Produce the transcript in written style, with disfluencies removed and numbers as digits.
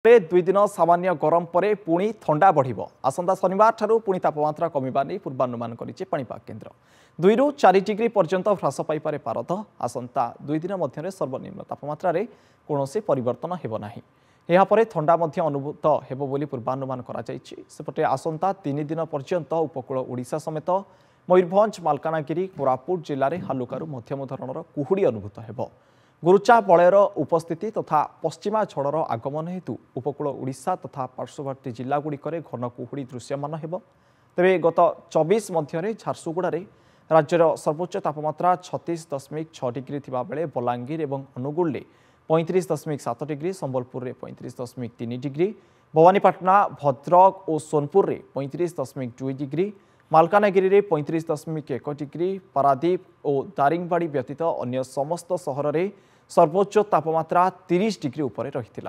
दुई दिन सामान्य गरम पर पुणी थंडा बढ़ आसंता शनिवार ठारू पुणी तापमात्रा कमिबा नहीं पूर्वानुमान करिछि पाणीपाग केन्द्र 2 ରୁ 4 डिग्री पर्यंत ह्रास पाइपारे पारद आसंता 2 दिन मध्य सर्वनिम्न तापमात्रा रे कोनोसी परिवर्तन हेबो नाही। एहा परे थंडा मध्य अनुभूत हेबो बोली पूर्वानुमान करा जायछि। सेपटे आसंता 3 दिन पर्यंत उपकूल ओडिशा समेत मयूरभंज मालकानगिरी कोरापुट जिले में हालुकारू मध्यम धरणर कुहुड़ी अनुभूत हेबो। गुरुचा बलयर उपस्थिति तथा पश्चिमा झड़र आगमन हेतु उपकूल ओडिशा तथा पार्श्ववर्ती जिलागुड़िक घन कुहुड़ी दृश्यमान हेब। तेरे गत 24 मध्य झारसुगुड़ा राज्यर सर्वोच्च तापमात्रा 36.6 डिग्री थिबा बेले बलांगीर और अनुगुल 35.7 डिग्री, संबलपुर में 35.3 डिग्री, भवानीपाटना भद्रक और सोनपुर में 35.2 डिग्री, मालकानगिरी में 35.1 डिग्री, पारादीप और दारिंगबाड़ी व्यतीत अन्य समस्त सहर में सर्वोच्च तापमात्रा 30 डिग्री उपर रही।